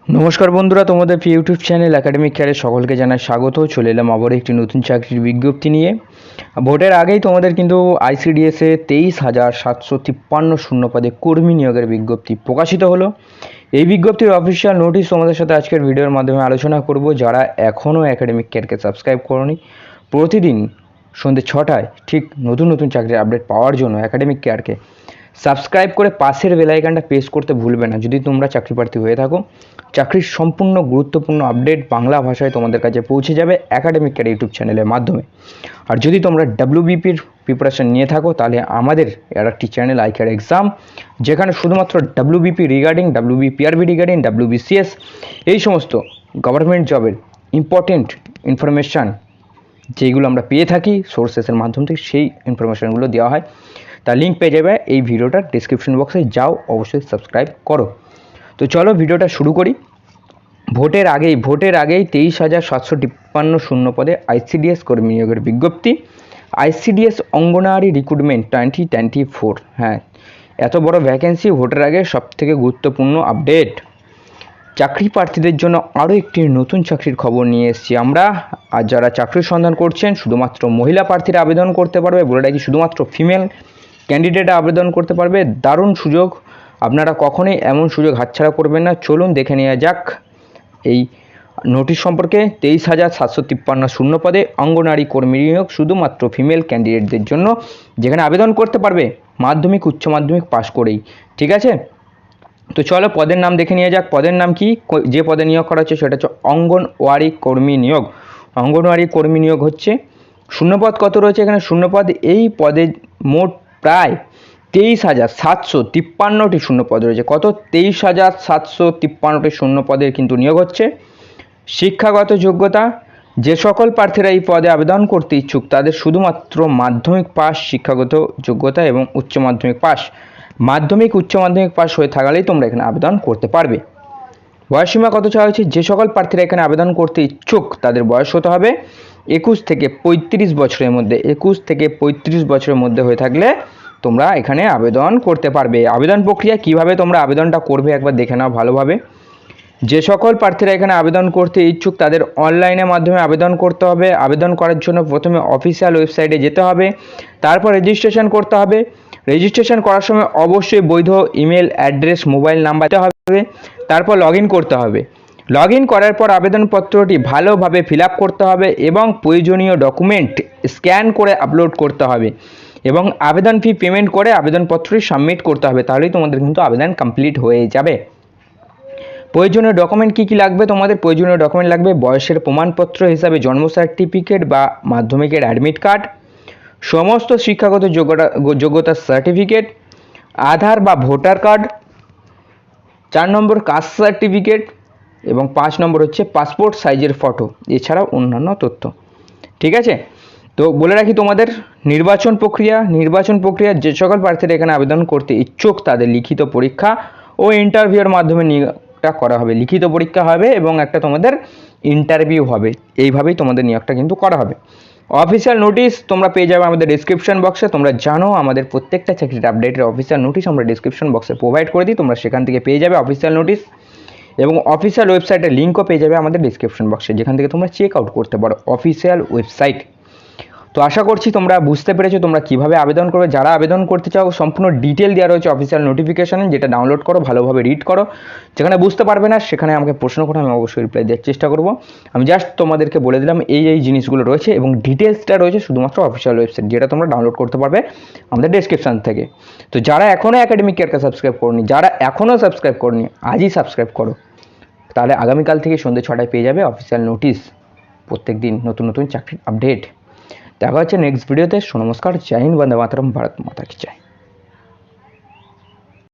নমস্কার বন্ধুরা, তোমাদের ইউটিউব চ্যানেল একাডেমিক কেয়ারে সকলকে জানাই স্বাগত। চলে এলাম আবার একটি নতুন চাকরির বিজ্ঞপ্তি নিয়ে। ভোটের আগেই তোমাদের কিন্তু আইসিডিএসে 23,753 শূন্যপদে কর্মী নিয়োগের বিজ্ঞপ্তি প্রকাশিত হলো। এই বিজ্ঞপ্তির অফিসিয়াল নোটিশ তোমাদের সাথে আজকের ভিডিওর মাধ্যমে আলোচনা করব। যারা এখনও একাডেমিক কেয়ারকে সাবস্ক্রাইব করোনি, প্রতিদিন সন্ধ্যে 6টায় ঠিক নতুন নতুন চাকরির আপডেট পাওয়ার জন্য একাডেমিক কেয়ারকে সাবস্ক্রাইব করে পাশের বেল আইকনটা প্রেস করতে ভুলবে না। যদি তোমরা চাকরি প্রার্থী হয়ে থাকো, চাকরির সম্পূর্ণ গুরুত্বপূর্ণ আপডেট বাংলা ভাষায় তোমাদের কাছে পৌঁছে যাবে একাডেমিক কেয়ার ইউটিউব চ্যানেলের মাধ্যমে। আর যদি তোমরা ডাব্লিউবিপির প্রিপারেশন নিয়ে থাকো, তাহলে আমাদের আর একটি চ্যানেল আইকেয়ার এক্সাম, যেখানে শুধুমাত্র WBP regarding, WBPRB regarding, WBCS এই সমস্ত গভর্নমেন্ট জবের ইম্পর্টেন্ট ইনফরমেশান যেগুলো আমরা পেয়ে থাকি সোর্সেসের মাধ্যম থেকে, সেই ইনফরমেশানগুলো দেওয়া হয়। তার লিঙ্ক পেয়ে যাবে এই ভিডিওটার ডিসক্রিপশন বক্সে, যাও অবশ্যই সাবস্ক্রাইব করো। তো চলো ভিডিওটা শুরু করি। ভোটের আগেই 23,753 শূন্যপদে আইসিডিএস কর্মী নিয়োগের বিজ্ঞপ্তি। ICDS anganwadi recruitment 2024। হ্যাঁ, এত বড় ভ্যাকেন্সি, ভোটের আগে সবথেকে গুরুত্বপূর্ণ আপডেট। চাকরি প্রার্থীদের জন্য আরও একটি নতুন চাকরির খবর নিয়ে এসেছি আমরা। আর যারা চাকরির সন্ধান করছেন, শুধুমাত্র মহিলা প্রার্থীরা আবেদন করতে পারবে। বলে রাখি, শুধুমাত্র ফিমেল ক্যান্ডিডেট আবেদন করতে পারবে। দারুণ সুযোগ, আপনারা কখনোই এমন সুযোগ হাতছাড়া করবেন না। চলুন দেখে নেওয়া যাক এই নোটিশ সম্পর্কে। 23,753 শূন্যপদে অঙ্গনওয়াড়ি কর্মী নিয়োগ, শুধুমাত্র ফিমেল ক্যান্ডিডেটদের জন্য, যেখানে আবেদন করতে পারবে মাধ্যমিক উচ্চ মাধ্যমিক পাশ করেই। ঠিক আছে, তো চলো পদের নাম দেখে নিয়ে যাক। পদের নাম কি, যে পদে নিয়োগ করা হচ্ছে সেটা হচ্ছে অঙ্গনওয়াড়ি কর্মী নিয়োগ। অঙ্গনওয়াড়ি কর্মী নিয়োগ হচ্ছে। শূন্যপদ কত রয়েছে এখানে? শূন্যপদ এই পদে মোট প্রায় 23,753টি শূন্যপদ রয়েছে। কত? 23,753টি শূন্যপদের কিন্তু নিয়োগ হচ্ছে। শিক্ষাগত যোগ্যতা, যে সকল প্রার্থীরা এই পদে আবেদন করতে ইচ্ছুক তাদের শুধুমাত্র মাধ্যমিক পাস শিক্ষাগত যোগ্যতা এবং উচ্চ মাধ্যমিক পাস, মাধ্যমিক উচ্চ মাধ্যমিক পাস হয়ে থাকলেই তোমরা এখানে আবেদন করতে পারবে। বয়সসীমা কত চাওয়া হয়েছে? যে সকল প্রার্থীরা এখানে আবেদন করতে ইচ্ছুক তাদের বয়স হতে হবে 21 থেকে 35 বছরের মধ্যে। 21 থেকে 35 বছরের মধ্যে হয়ে থাকলে তোমরা এখানে আবেদন করতে পারবে। আবেদন প্রক্রিয়া কিভাবে তোমরা আবেদনটা করবে একবার দেখে নাও ভালোভাবে। যে সকল প্রার্থীরা এখানে আবেদন করতে ইচ্ছুক তাদের অনলাইনের মাধ্যমে আবেদন করতে হবে। আবেদন করার জন্য প্রথমে অফিসিয়াল ওয়েবসাইটে যেতে হবে, তারপর রেজিস্ট্রেশন করতে হবে। রেজিস্ট্রেশন করার সময় অবশ্যই বৈধ ইমেল অ্যাড্রেস, মোবাইল নাম্বার দিতে হবে। তারপর লগ ইন করতে হবে। লগ ইন করার পর আবেদনপত্রটি ভালোভাবে ফিল আপ করতে হবে এবং প্রয়োজনীয় ডকুমেন্ট স্ক্যান করে আপলোড করতে হবে এবং আবেদন ফি পেমেন্ট করে আবেদনপত্রটি সাবমিট করতে হবে। তাহলেই তোমাদের কিন্তু আবেদন কমপ্লিট হয়ে যাবে। প্রয়োজনীয় ডকুমেন্ট কী কী লাগবে? তোমাদের প্রয়োজনীয় ডকুমেন্ট লাগবে বয়সের প্রমাণপত্র হিসাবে জন্ম সার্টিফিকেট বা মাধ্যমিকের অ্যাডমিট কার্ড, সমস্ত শিক্ষাগত যোগ্যতার সার্টিফিকেট, আধার বা ভোটার কার্ড, 4 নম্বর কাস্ট সার্টিফিকেট এবং 5 নম্বর হচ্ছে পাসপোর্ট সাইজের ফটো, এছাড়াও অন্যান্য তথ্য। ঠিক আছে, তো বলে রাখি তোমাদের নির্বাচন প্রক্রিয়া যে সকল প্রার্থীরা এখানে আবেদন করতে ইচ্ছুক তাদের লিখিত পরীক্ষা ও ইন্টারভিউর মাধ্যমে নিয়োগটা করা হবে। লিখিত পরীক্ষা হবে এবং একটা তোমাদের ইন্টারভিউ হবে। এইভাবেই তোমাদের নিয়োগটা কিন্তু করা হবে। অফিসিয়াল নোটিশ তোমরা পেয়ে যাবে আমাদের ডিসক্রিপশন বক্সে। তোমরা জানো আমাদের প্রত্যেকটা চাকরির আপডেটের অফিসিয়াল নোটিশ আমরা ডিসক্রিপশন বক্সে প্রোভাইড করে দিই। তোমরা সেখান থেকে পেয়ে যাবে অফিসিয়াল নোটিশ এবং অফিসিয়াল ওয়েবসাইটের লিঙ্কও পেয়ে যাবে আমাদের ডিসক্রিপশন বক্সে, যেখান থেকে তোমরা চেক আউট করতে পারো অফিসিয়াল ওয়েবসাইট। তো আশা করছি তোমরা বুঝতে পেরেছো তোমরা কিভাবে আবেদন করবে। যারা আবেদন করতে চাও সম্পূর্ণ ডিটেল দেওয়া রয়েছে অফিসিয়াল নোটিফিকেশনে, যেটা ডাউনলোড করো, ভালোভাবে রিড করো। যেখানে বুঝতে পারবে না সেখানে আমাকে প্রশ্ন করো, আমি অবশ্যই রিপ্লাই দেওয়ার চেষ্টা করব। আমি জাস্ট তোমাদেরকে বলে দিলাম এই জিনিসগুলো রয়েছে এবং ডিটেলসটা রয়েছে শুধুমাত্র অফিসিয়াল ওয়েবসাইট, যেটা তোমরা ডাউনলোড করতে পারবে আমাদের ডেসক্রিপশন থেকে। তো যারা এখনও একাডেমিক কেয়ারকে সাবস্ক্রাইব করনি, যারা এখনও সাবস্ক্রাইব করনি, আজই সাবস্ক্রাইব করো। তাহলে আগামীকাল থেকে সন্ধ্যে 6টায় পেয়ে যাবে অফিসিয়াল নোটিশ, প্রত্যেক দিন নতুন নতুন চাকরির আপডেট। দেখা হচ্ছে নেক্সট ভিডিওতে। নমস্কার, জয় হিন্দ, বন্দে মাতরম, ভারত মাতা কি জয়।